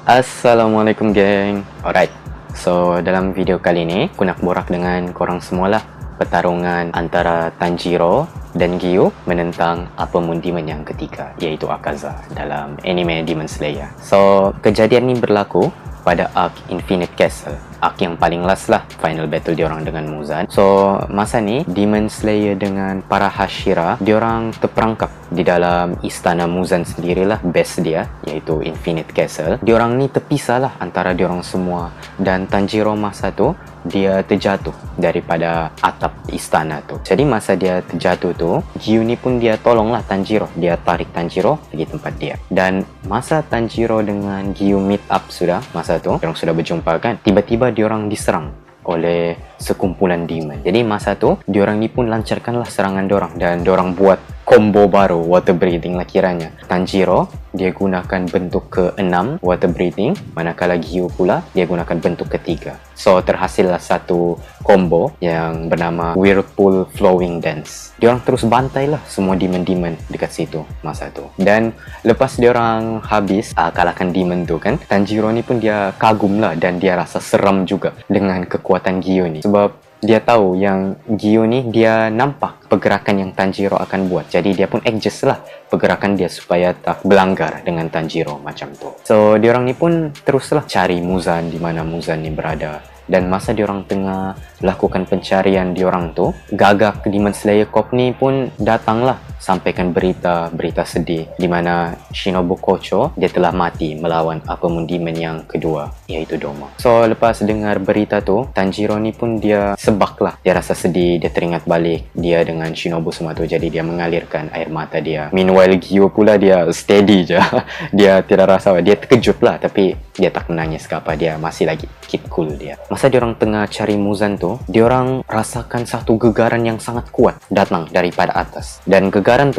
Assalamualaikum geng. Alright, so dalam video kali ni aku nak borak dengan korang semualah pertarungan antara Tanjiro dan Gyu menentang Apemon Demon yang ketiga, iaitu Akaza dalam anime Demon Slayer. So kejadian ni berlaku pada arc Infinite Castle, arc yang paling last lah, final battle diorang dengan Muzan. So masa ni Demon Slayer dengan para Hashira diorang terperangkap di dalam istana Muzan sendirilah, base dia iaitu Infinite Castle. Diorang ni terpisah lah antara diorang semua, dan Tanjiro masa tu dia terjatuh daripada atap istana tu. Jadi masa dia terjatuh tu, Gyu ni pun dia tolong lah Tanjiro, dia tarik Tanjiro pergi tempat dia. Dan masa Tanjiro dengan Gyu meet up sudah, masa tu diorang sudah berjumpa kan, tiba-tiba diorang diserang oleh sekumpulan demon. Jadi masa tu diorang ni pun lancarkanlah serangan diorang, dan diorang buat combo baru water breathing lah kiranya. Tanjiro dia gunakan bentuk ke-6 water breathing, manakala Gyu pula dia gunakan bentuk ke-3. So terhasillah satu combo yang bernama Whirlpool Flowing Dance. Diorang terus bantai lah semua demon-demon dekat situ masa tu. Dan lepas diorang habis kalahkan demon tu kan, Tanjiro ni pun dia kagum lah, dan dia rasa seram juga dengan kekuatan Gyu ni. Sebab dia tahu yang Gyu ni dia nampak pergerakan yang Tanjiro akan buat. Jadi dia pun adjust lah pergerakan dia supaya tak berlanggar dengan Tanjiro macam tu. So diorang ni pun teruslah cari Muzan, di mana Muzan ni berada. Dan masa diorang tengah lakukan pencarian diorang tu, gagak Demon Slayer Corp ni pun datanglah sampaikan berita sedih di mana Shinobu Kocho dia telah mati melawan Apemon Demon yang kedua, iaitu Doma. So lepas dengar berita tu, Tanjiro ni pun dia sebak lah. Dia rasa sedih, dia teringat balik dia dengan Shinobu semua tu, jadi dia mengalirkan air mata dia. Meanwhile Gyu pula dia steady je. Dia tidak rasa, dia terkejut lah, tapi dia tak menangis ke apa, dia masih lagi keep cool dia. Masa diorang tengah cari Muzan tu, diorang rasakan satu gegaran yang sangat kuat datang daripada atas. Dan gegaran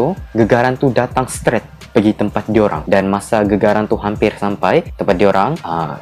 tu datang straight pergi tempat diorang. Dan masa gegaran tu hampir sampai tempat diorang,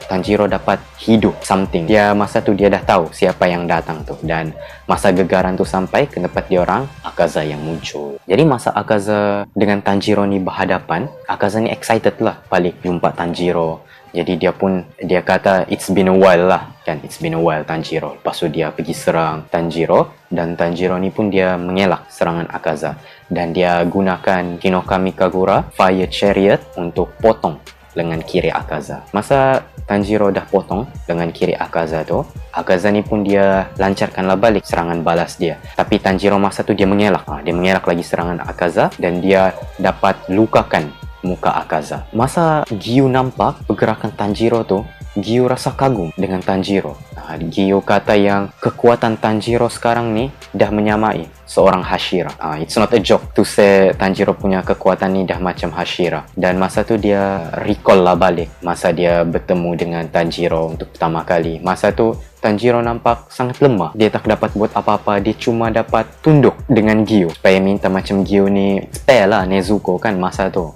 Tanjiro dapat hidup something. Masa tu dia dah tahu siapa yang datang tu. Dan masa gegaran tu sampai ke tempat diorang, Akaza yang muncul. Jadi masa Akaza dengan Tanjiro ni berhadapan, Akaza ni excited lah balik jumpa Tanjiro. Jadi dia kata it's been a while lah kan, it's been a while Tanjiro. Lepas tu dia pergi serang Tanjiro, dan Tanjiro ni pun dia mengelak serangan Akaza, dan dia gunakan Hinokami Kagura Fire Chariot untuk potong lengan kiri Akaza. Masa Tanjiro dah potong lengan kiri Akaza tu, Akaza ni pun dia lancarkanlah balik serangan balas dia. Tapi Tanjiro masa tu dia mengelak. Dia mengelak lagi serangan Akaza, dan dia dapat lukakan muka Akaza. Masa Gyu nampak pergerakan Tanjiro tu, Gyu rasa kagum dengan Tanjiro. Gyu kata yang kekuatan Tanjiro sekarang ni dah menyamai seorang Hashira. It's not a joke to say Tanjiro punya kekuatan ni dah macam Hashira. Dan masa tu dia recall lah balik masa dia bertemu dengan Tanjiro untuk pertama kali. Masa tu Tanjiro nampak sangat lemah. Dia tak dapat buat apa-apa. Dia cuma dapat tunduk dengan Gyu supaya minta macam Gyu ni spare lah Nezuko kan masa tu.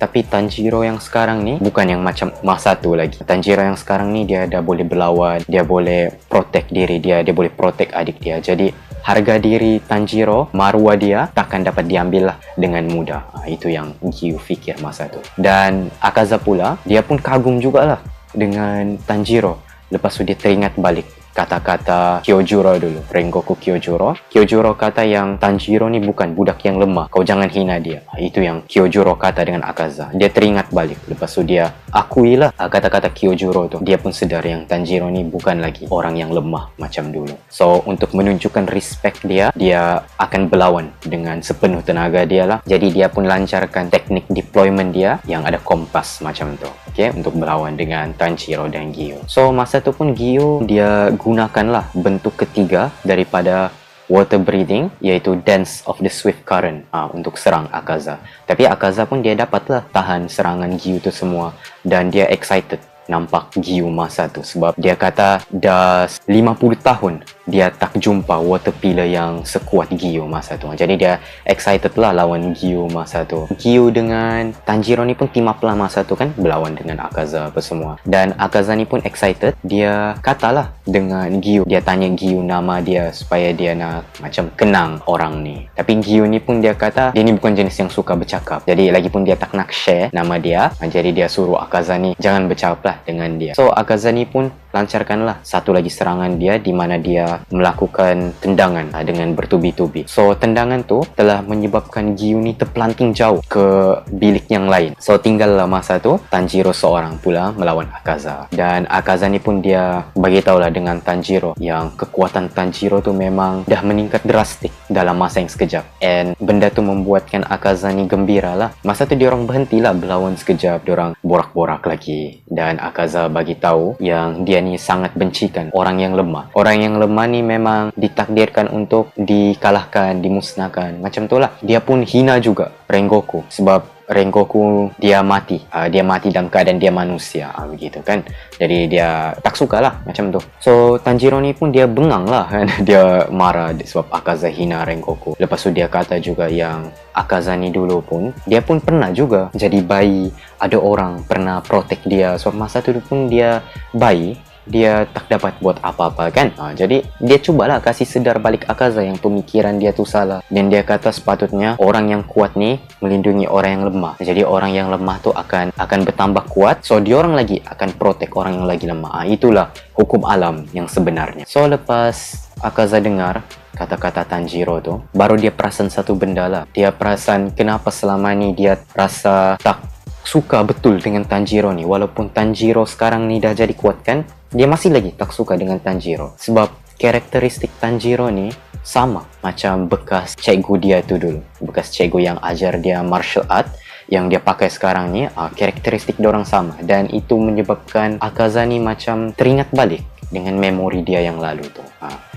Tapi Tanjiro yang sekarang ni bukan yang macam masa tu lagi. Tanjiro yang sekarang ni dia dah boleh berlawan, dia boleh protect diri dia, dia boleh protect adik dia. Jadi harga diri Tanjiro, maruah dia takkan dapat diambil lah dengan mudah. Itu yang Gyu fikir masa tu. Dan Akaza pula, dia pun kagum jugalah dengan Tanjiro. Lepas tu dia teringat balik kata-kata Kyojuro dulu, Rengoku Kyojuro. Kyojuro kata yang Tanjiro ni bukan budak yang lemah, kau jangan hina dia. Itu yang Kyojuro kata dengan Akaza. Dia teringat balik. Lepas tu dia akuilah kata-kata Kyojuro tu. Dia pun sedar yang Tanjiro ni bukan lagi orang yang lemah macam dulu. So untuk menunjukkan respect dia akan berlawan dengan sepenuh tenaga dia lah. Jadi dia pun lancarkan teknik deployment dia yang ada kompas macam tu, untuk berlawan dengan Tanjiro dan Gyu. So masa tu pun Gyu dia gunakanlah bentuk ketiga daripada water breathing, iaitu Dance of the Swift Current untuk serang Akaza. Tapi Akaza pun dia dapatlah tahan serangan Gyu tu semua, dan dia excited nampak Gyu masa tu, sebab dia kata dah 50 tahun dia tak jumpa water pillar yang sekuat Gyu masa tu. Jadi dia excited lah lawan Gyu masa tu. Gyu dengan Tanjiro ni pun team up lah masa tu kan, berlawan dengan Akaza apa semua. Dan Akaza ni pun excited, dia katalah dengan Gyu, dia tanya Gyu nama dia supaya dia nak macam kenang orang ni. Tapi Gyu ni pun dia kata dia ni bukan jenis yang suka bercakap. Jadi lagipun dia tak nak share nama dia. Jadi dia suruh Akaza ni jangan bercakap lah dengan dia. So Akaza ni pun lancarkanlah satu lagi serangan dia di mana dia melakukan tendangan dengan bertubi-tubi. So tendangan tu telah menyebabkan Gyu ni terpelanting jauh ke bilik yang lain. So tinggallah masa tu Tanjiro seorang pula melawan Akaza. Dan Akaza ni pun dia bagi tahulah dengan Tanjiro yang kekuatan Tanjiro tu memang dah meningkat drastik dalam masa yang sekejap. And benda tu membuatkan Akaza ni gembira lah. Masa tu diorang berhentilah berlawan sekejap, diorang borak-borak lagi. Dan Akaza bagi tahu yang dia ni sangat bencikan orang yang lemah. Orang yang lemah ni memang ditakdirkan untuk dikalahkan, dimusnahkan. Macam tu lah. Dia pun hina juga Rengoku sebab Rengoku dia mati. Dia mati dalam keadaan dia manusia. Begitu kan. Jadi dia tak suka lah macam tu. So Tanjiro ni pun dia bengang lah kan. Dia marah sebab Akaza hina Rengoku. Lepas tu dia kata juga yang Akaza ni dulu pun dia pun pernah juga jadi bayi. Ada orang pernah protect dia. Sebab masa tu pun dia bayi, dia tak dapat buat apa-apa kan. Jadi dia cubalah kasih sedar balik Akaza yang pemikiran dia tu salah. Dan dia kata sepatutnya orang yang kuat ni melindungi orang yang lemah. Jadi orang yang lemah tu akan bertambah kuat. So diorang lagi akan protect orang yang lagi lemah. Itulah hukum alam yang sebenarnya. So lepas Akaza dengar kata-kata Tanjiro tu, baru dia perasan satu benda lah. Dia perasan kenapa selama ni dia rasa tak suka betul dengan Tanjiro ni. Walaupun Tanjiro sekarang ni dah jadi kuat kan, dia masih lagi tak suka dengan Tanjiro. Sebab karakteristik Tanjiro ni sama macam bekas cikgu dia tu dulu. Bekas cikgu yang ajar dia martial art yang dia pakai sekarang ni, karakteristik diorang sama. Dan itu menyebabkan Akaza ni macam teringat balik dengan memori dia yang lalu tu.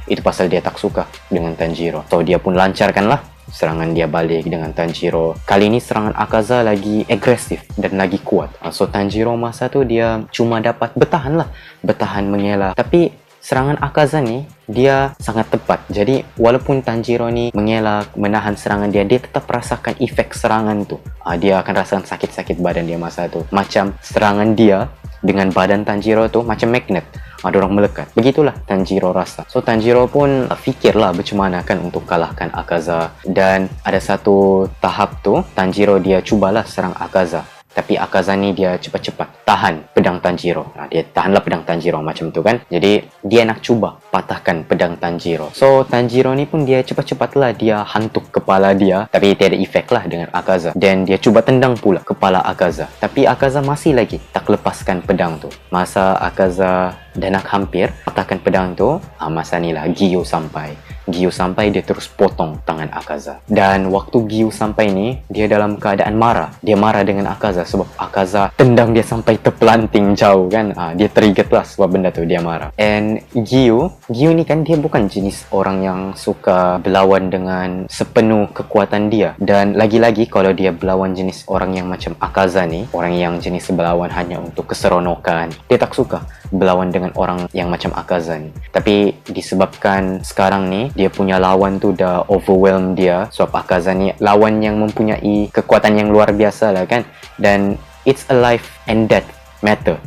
Itu pasal dia tak suka dengan Tanjiro. So dia pun lancarkanlah serangan dia balik dengan Tanjiro. Kali ni serangan Akaza lagi agresif dan lagi kuat. So Tanjiro masa tu dia cuma dapat bertahan lah. Bertahan mengelak. Tapi serangan Akaza ni dia sangat tepat. Jadi walaupun Tanjiro ni mengelak, menahan serangan dia, dia tetap rasakan efek serangan tu. Dia akan rasakan sakit-sakit badan dia masa tu. Macam serangan dia dengan badan Tanjiro tu macam magnet. Ada orang melekat. Begitulah Tanjiro rasa. So Tanjiro pun fikirlah macam mana kan untuk kalahkan Akaza. Dan ada satu tahap tu Tanjiro dia cubalah serang Akaza. Tapi Akaza ni dia cepat-cepat tahan pedang Tanjiro. Dia tahanlah pedang Tanjiro macam tu kan. Jadi dia nak cuba patahkan pedang Tanjiro. So Tanjiro ni pun dia cepat-cepatlah dia hantuk kepala dia. Tapi tiada efek lah dengan Akaza. Dan dia cuba tendang pula kepala Akaza. Tapi Akaza masih lagi tak lepaskan pedang tu. Masa Akaza dah nak hampir patahkan pedang tu, masa ni lah Gyu sampai. Gyu sampai, dia terus potong tangan Akaza. Dan waktu Gyu sampai ni, dia dalam keadaan marah. Dia marah dengan Akaza sebab Akaza tendang dia sampai terpelanting jauh kan. Dia triggered lah sebab benda tu, dia marah. And Gyu ni kan dia bukan jenis orang yang suka berlawan dengan sepenuh kekuatan dia. Dan lagi-lagi kalau dia berlawan jenis orang yang macam Akaza ni, orang yang jenis berlawan hanya untuk keseronokan, dia tak suka berlawan dengan orang yang macam Akaza ni. Tapi disebabkan sekarang ni dia punya lawan tu dah overwhelm dia, sebab Akaza ni lawan yang mempunyai kekuatan yang luar biasa lah kan. Dan it's a life and death matter.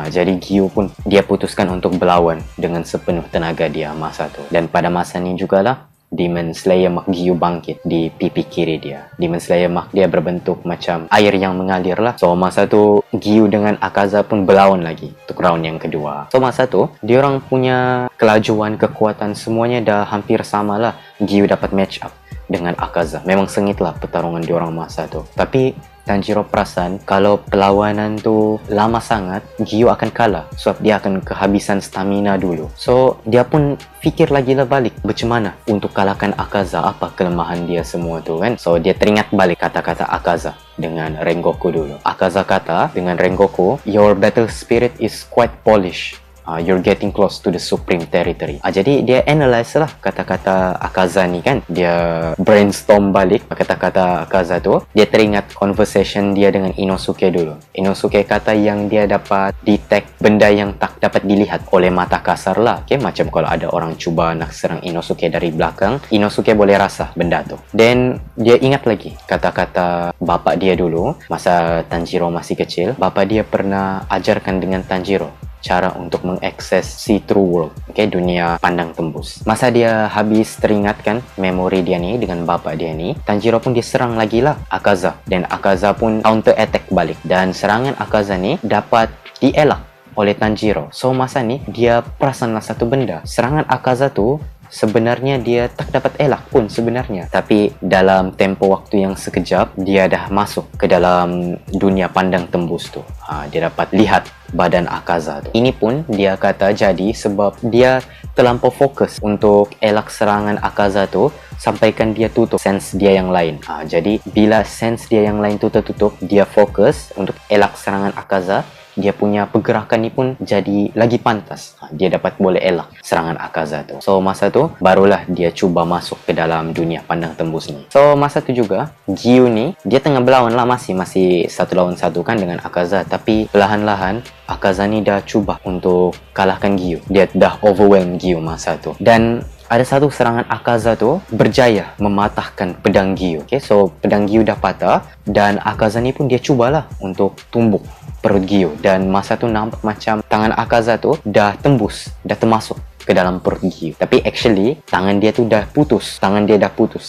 Jadi Gyu pun dia putuskan untuk berlawan dengan sepenuh tenaga dia masa tu. Dan pada masa ni jugalah Demon Slayer Mark Gyu bangkit di pipi kiri dia. Demon Slayer Mark dia berbentuk macam air yang mengalir lah. So masa tu Gyu dengan Akaza pun berlawan lagi untuk round yang kedua. So masa tu diorang punya kelajuan, kekuatan semuanya dah hampir sama lah. Gyu dapat match up dengan Akaza. Memang sengit lah pertarungan diorang masa tu. Tapi Tanjiro perasan kalau perlawanan tu lama sangat, Gyu akan kalah sebab dia akan kehabisan stamina dulu. So dia pun fikir lagi lah balik macam mana untuk kalahkan Akaza, apa kelemahan dia semua tu kan. So dia teringat balik kata-kata Akaza dengan Rengoku dulu. Akaza kata dengan Rengoku, your battle spirit is quite polished. You're getting close to the supreme territory. Jadi dia analyze lah kata-kata Akaza ni kan. Dia brainstorm balik kata-kata Akaza tu. Dia teringat conversation dia dengan Inosuke dulu. Inosuke kata yang dia dapat detect benda yang tak dapat dilihat oleh mata kasar lah. Okay? Macam kalau ada orang cuba nak serang Inosuke dari belakang, Inosuke boleh rasa benda tu. Then dia ingat lagi kata-kata bapak dia dulu masa Tanjiro masih kecil. Bapak dia pernah ajarkan dengan Tanjiro cara untuk mengakses see through world, okay, dunia pandang tembus. Masa dia habis teringatkan memori dia ni dengan bapak dia ni, Tanjiro pun dia serang lagi lah Akaza, dan Akaza pun counter attack balik, dan serangan Akaza ni dapat dielak oleh Tanjiro. So masa ni dia perasan lah satu benda, serangan Akaza tu sebenarnya dia tak dapat elak pun sebenarnya, tapi dalam tempo waktu yang sekejap dia dah masuk ke dalam dunia pandang tembus tu. Dia dapat lihat badan Akaza tu. Ini pun dia kata jadi sebab dia terlampau fokus untuk elak serangan Akaza tu sampaikan dia tutup sense dia yang lain. Jadi bila sense dia yang lain tu tertutup, dia fokus untuk elak serangan Akaza, dia punya pergerakan ni pun jadi lagi pantas. Dia dapat boleh elak serangan Akaza tu. So masa tu barulah dia cuba masuk ke dalam dunia pandang tembus ni. So masa tu juga Giyu ni dia tengah berlawan lah, masih 1 lawan 1 kan dengan Akaza, tapi perlahan-lahan Akaza ni dah cuba untuk kalahkan Giyu. Dia dah overwhelm Giyu masa tu. Dan ada satu serangan Akaza tu berjaya mematahkan pedang Giyu. Okay, so pedang Giyu dah patah dan Akaza ni pun dia cubalah untuk tumbuk perut Giyu, dan masa tu nampak macam tangan Akaza tu dah tembus, dah termasuk ke dalam perut Giyu. Tapi actually tangan dia tu dah putus,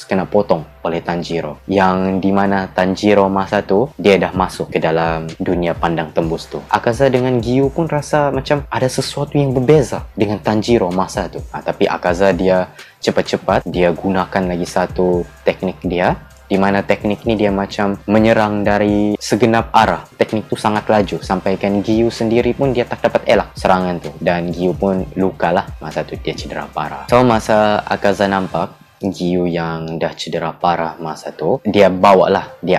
kena potong oleh Tanjiro, yang dimana Tanjiro masa tu dia dah masuk ke dalam dunia pandang tembus tu. Akaza dengan Giyu pun rasa macam ada sesuatu yang berbeza dengan Tanjiro masa tu. Tapi Akaza dia cepat-cepat dia gunakan lagi satu teknik dia, di mana teknik ni dia macam menyerang dari segenap arah. Teknik tu sangat laju sampaikan Giyu sendiri pun dia tak dapat elak serangan tu, dan Giyu pun luka lah, masa tu dia cedera parah. So masa Akaza nampak Giyu yang dah cedera parah masa tu, dia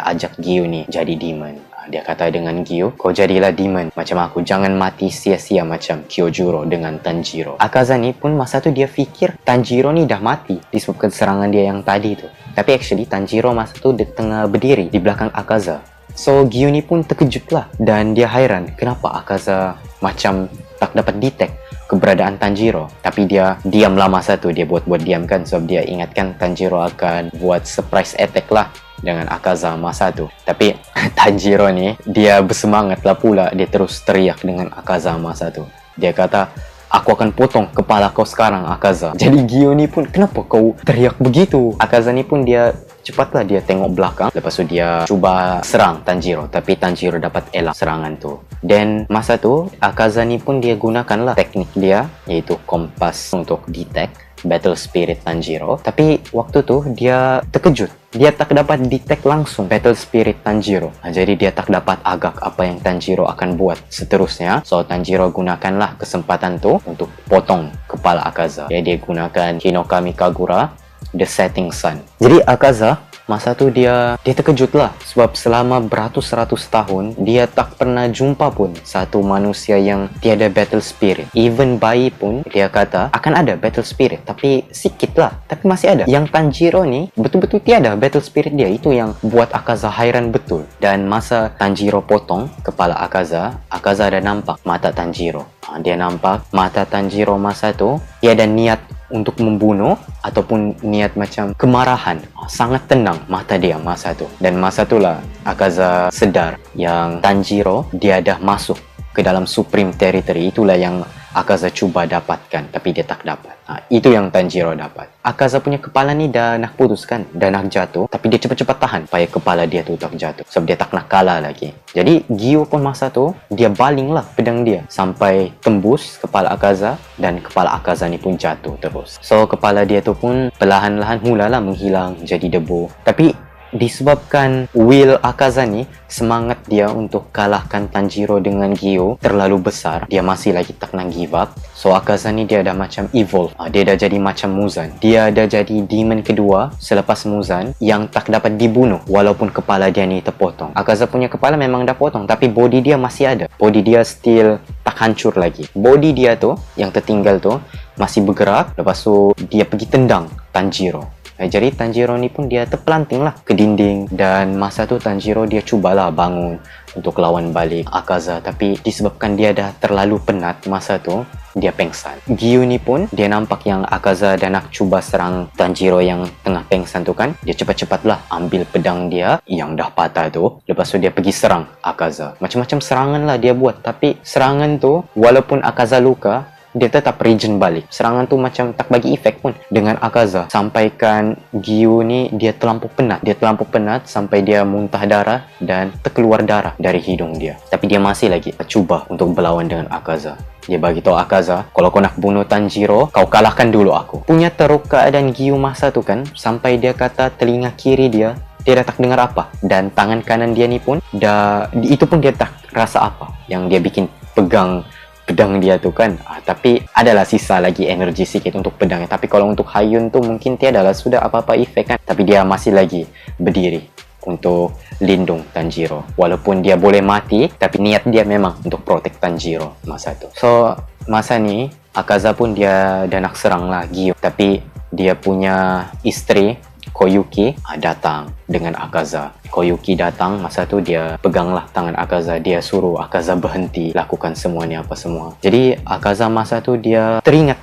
ajak Giyu ni jadi demon. Dia kata dengan Giyu, kau jadilah demon macam aku, jangan mati sia-sia macam Kyojuro dengan Tanjiro. Akaza ni pun masa tu dia fikir Tanjiro ni dah mati disebabkan serangan dia yang tadi tu. Tapi actually Tanjiro masa tu dia tengah berdiri di belakang Akaza. So Giyu ni pun terkejut lah, dan dia hairan kenapa Akaza macam tak dapat detect keberadaan Tanjiro. Tapi dia diam lah masa tu, dia buat diam kan, sebab dia ingatkan Tanjiro akan buat surprise attack lah dengan Akaza masa tu. Tapi Tanjiro ni dia bersemangat lah pula, dia terus teriak dengan Akaza masa tu. Dia kata, aku akan potong kepala kau sekarang Akaza. Jadi Giyu ni pun, kenapa kau teriak begitu? Akaza ni pun dia cepatlah dia tengok belakang, lepas tu dia cuba serang Tanjiro, tapi Tanjiro dapat elak serangan tu. Dan masa tu Akaza ni pun dia gunakanlah teknik dia, iaitu kompas, untuk detect battle spirit Tanjiro. Tapi waktu tu dia terkejut, dia tak dapat detect langsung battle spirit Tanjiro. Jadi dia tak dapat agak apa yang Tanjiro akan buat seterusnya. So Tanjiro gunakanlah kesempatan tu untuk potong kepala Akaza. Dia gunakan Hinokami Kagura, The Setting Sun. Jadi Akaza masa tu dia terkejut lah, sebab selama beratus-ratus tahun dia tak pernah jumpa pun satu manusia yang tiada battle spirit. Even bayi pun dia kata akan ada battle spirit, tapi sikit lah, tapi masih ada. Yang Tanjiro ni betul-betul tiada battle spirit dia. Itu yang buat Akaza hairan betul. Dan masa Tanjiro potong kepala Akaza, Akaza ada nampak mata Tanjiro. Dia nampak mata Tanjiro masa tu tiada niat untuk membunuh ataupun niat macam kemarahan. Sangat tenang mata dia masa tu. Dan masa itulah Akaza sedar yang Tanjiro dia dah masuk ke dalam supreme territory. Itulah yang Akaza cuba dapatkan, tapi dia tak dapat. Itu yang Tanjiro dapat. Akaza punya kepala ni dah nak putus kan, dah nak jatuh, tapi dia cepat-cepat tahan supaya kepala dia tu tak jatuh, sebab dia tak nak kalah lagi. Jadi Giyu pun masa tu dia balinglah pedang dia sampai tembus kepala Akaza, dan kepala Akaza ni pun jatuh terus. So kepala dia tu pun perlahan-lahan mulalah menghilang jadi debu. Tapi disebabkan will Akaza ni, semangat dia untuk kalahkan Tanjiro dengan Gyo terlalu besar, dia masih lagi tak nak give up. So Akaza ni dia dah macam evolve, dia dah jadi macam Muzan. Dia dah jadi demon kedua selepas Muzan yang tak dapat dibunuh walaupun kepala dia ni terpotong. Akaza punya kepala memang dah potong, tapi body dia masih ada. Body dia still tak hancur lagi. Body dia tu yang tertinggal tu masih bergerak. Lepas tu dia pergi tendang Tanjiro. Jadi Tanjiro ni pun dia terpelanting lah ke dinding, dan masa tu Tanjiro dia cubalah bangun untuk lawan balik Akaza, tapi disebabkan dia dah terlalu penat masa tu, dia pengsan. Gyu ni pun dia nampak yang Akaza dah nak cuba serang Tanjiro yang tengah pengsan tu kan, dia cepat-cepatlah ambil pedang dia yang dah patah tu, lepas tu dia pergi serang Akaza. Macam-macam serangan lah dia buat, tapi serangan tu walaupun Akaza luka, dia tetap regen balik. Serangan tu macam tak bagi efek pun dengan Akaza, sampaikan Gyu ni dia terlampau penat. Dia terlampau penat sampai dia muntah darah dan terkeluar darah dari hidung dia. Tapi dia masih lagi cuba untuk berlawan dengan Akaza. Dia bagi tahu Akaza, kalau kau nak bunuh Tanjiro, kau kalahkan dulu aku. Punya teruk keadaan Gyu masa tu kan, sampai dia kata telinga kiri dia dah tak dengar apa, dan tangan kanan dia ni pun dah, itu pun dia tak rasa apa yang dia bikin pegang pedang dia tu kan. Tapi adalah sisa lagi energi sikit untuk pedangnya. Tapi kalau untuk Hayun tu mungkin tiadalah sudah apa-apa efek kan. Tapi dia masih lagi berdiri untuk lindung Tanjiro. Walaupun dia boleh mati, tapi niat dia memang untuk protect Tanjiro masa tu. So masa ni Akaza pun dia dah nak serang lah Gyu, tapi dia punya isteri Koyuki datang dengan Akaza. Koyuki datang, masa tu dia peganglah tangan Akaza, dia suruh Akaza berhenti lakukan semua ni apa semua. Jadi Akaza masa tu dia teringat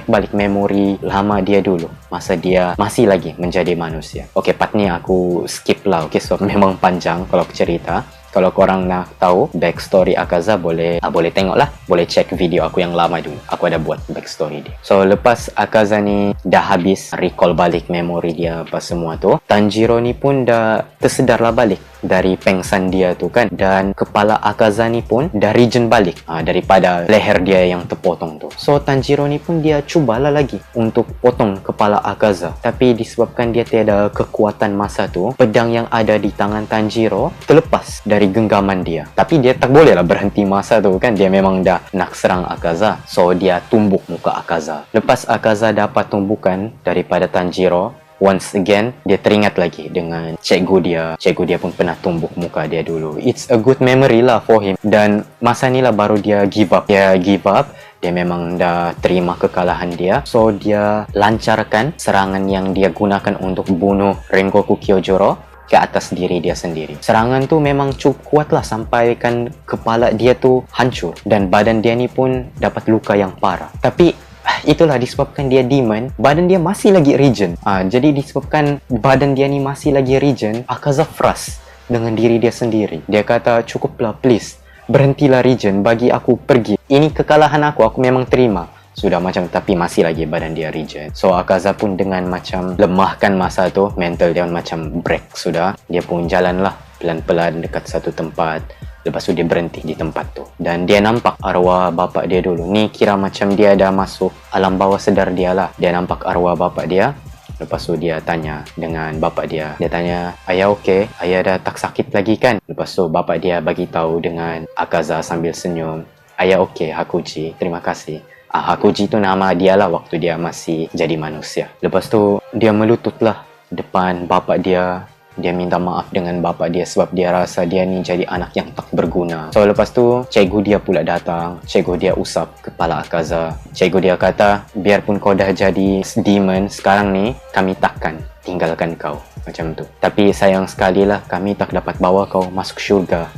balik memori lama dia dulu masa dia masih lagi menjadi manusia. Okay, part ni aku skip lah, okay, so memang panjang kalau aku cerita. Kalau korang nak tahu backstory Akaza, boleh tengok lah. Boleh check video aku yang lama dulu. Aku ada buat backstory dia. So lepas Akaza ni dah habis recall balik memori dia apa semua tu, Tanjiro ni pun dah tersedarlah balik dari pengsan dia tu kan. Dan kepala Akaza ni pun dah regen balik daripada leher dia yang terpotong tu. So Tanjiro ni pun dia cubalah lagi untuk potong kepala Akaza. Tapi disebabkan dia tiada kekuatan masa tu, pedang yang ada di tangan Tanjiro terlepas dari genggaman dia. Tapi dia tak boleh lah berhenti masa tu kan. Dia memang dah nak serang Akaza. So dia tumbuk muka Akaza. Lepas Akaza dapat tumbukan daripada Tanjiro, once again dia teringat lagi dengan cikgu dia. Cikgu dia pun pernah tumbuk muka dia dulu. It's a good memory lah for him. Dan masa ni lah baru dia give up. Dia memang dah terima kekalahan dia. So dia lancarkan serangan yang dia gunakan untuk bunuh Rengoku Kyojuro ke atas diri dia sendiri. Serangan tu memang cukup kuat lah, sampaikan kepala dia tu hancur dan badan dia ni pun dapat luka yang parah. Tapi itulah disebabkan dia demon, badan dia masih lagi regen. Jadi disebabkan badan dia ni masih lagi regen, Akaza frust dengan diri dia sendiri. Dia kata, cukuplah please, berhentilah regen, bagi aku pergi. Ini kekalahan aku memang terima. Sudah macam, tapi masih lagi badan dia regen. So Akaza pun dengan macam lemahkan masa tu, mental dia macam break sudah. Dia pun jalanlah pelan-pelan dekat satu tempat. Lepas tu dia berhenti di tempat tu. Dan dia nampak arwah bapak dia dulu. Ni kira macam dia dah masuk alam bawah sedar dia lah. Dia nampak arwah bapak dia. Lepas tu dia tanya dengan bapak dia. Dia tanya, ayah okey? Ayah dah tak sakit lagi kan? Lepas tu bapak dia bagi tahu dengan Akaza sambil senyum, ayah okey Hakuji, terima kasih. Hakuji tu nama dia lah waktu dia masih jadi manusia. Lepas tu dia melututlah depan bapak dia. Dia minta maaf dengan bapak dia sebab dia rasa dia ni jadi anak yang tak berguna. So lepas tu cikgu dia pula datang. Cikgu dia usap kepala Akaza. Cikgu dia kata, biarpun kau dah jadi demon sekarang ni, kami takkan tinggalkan kau. Macam tu. Tapi sayang sekali lah, kami tak dapat bawa kau masuk syurga.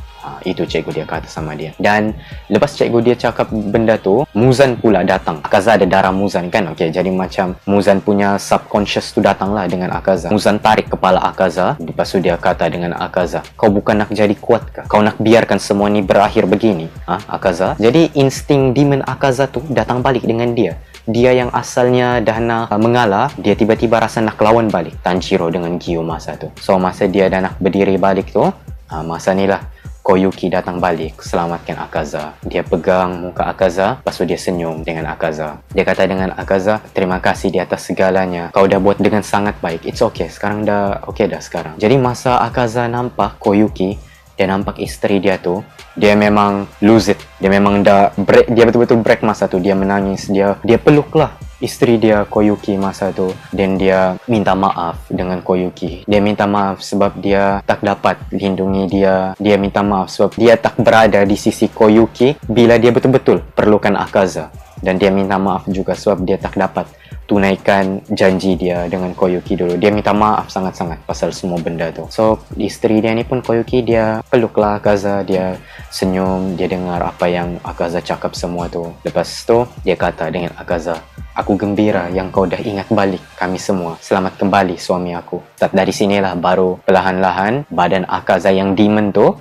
Itu cikgu dia kata sama dia. Dan lepas cikgu dia cakap benda tu, Muzan pula datang. Akaza ada darah Muzan kan. Okay, jadi macam Muzan punya subconscious tu datang lah dengan Akaza. Muzan tarik kepala Akaza. Lepas tu dia kata dengan Akaza, kau bukan nak jadi kuat kah? Kau nak biarkan semua ni berakhir begini? Akaza? Jadi insting demon Akaza tu datang balik dengan dia. Dia yang asalnya dah nak mengalah, dia tiba-tiba rasa nak lawan balik Tanjiro dengan Gyu masa tu. So masa dia dah nak berdiri balik tu, masa ni lah Koyuki datang balik selamatkan Akaza. Dia pegang muka Akaza, lepas tu dia senyum dengan Akaza. Dia kata dengan Akaza, terima kasih di atas segalanya, kau dah buat dengan sangat baik. It's okay, sekarang dah okay dah sekarang. Jadi masa Akaza nampak Koyuki, dia nampak isteri dia tu, dia memang lose it. Dia memang dah break, dia betul-betul break masa tu. Dia menangis, dia peluk lah isteri dia Koyuki masa tu, dan dia minta maaf dengan Koyuki. Dia minta maaf sebab dia tak dapat lindungi dia. Dia minta maaf sebab dia tak berada di sisi Koyuki bila dia betul-betul perlukan Akaza. Dan dia minta maaf juga sebab dia tak dapat tunaikan janji dia dengan Koyuki dulu. Dia minta maaf sangat-sangat pasal semua benda tu. So, isteri dia ni pun Koyuki, dia peluklah Akaza, dia senyum, dia dengar apa yang Akaza cakap semua tu. Lepas tu, dia kata dengan Akaza, aku gembira yang kau dah ingat balik kami semua. Selamat kembali suami aku. Start dari sinilah baru perlahan-lahan badan Akaza yang demon tu,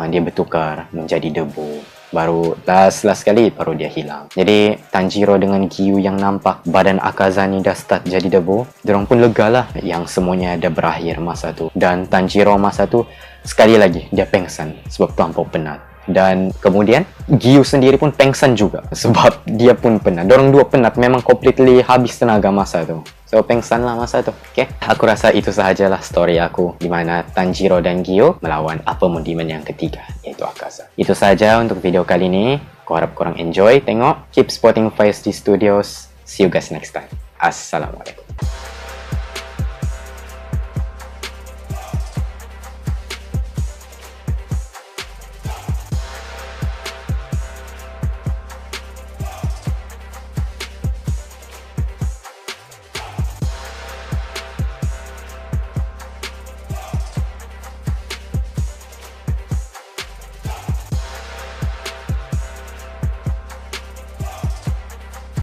dia bertukar menjadi debu. Baru last sekali baru dia hilang. Jadi Tanjiro dengan Giyu yang nampak badan Akaza ni dah start jadi debu, diorang pun lega lah yang semuanya dah berakhir masa tu. Dan Tanjiro masa tu sekali lagi dia pengsan sebab terlampau penat. Dan kemudian Giyu sendiri pun pengsan juga sebab dia pun penat. Diorang dua penat, memang completely habis tenaga masa tu. So pengsan lah masa tu. Okay, aku rasa itu sahajalah story aku di mana Tanjiro dan Giyu melawan Apemundiman yang ketiga, yaitu Akaza. Itu saja untuk video kali ini. Aku harap korang enjoy tengok. Keep supporting 5SD Studios. See you guys next time. Assalamualaikum.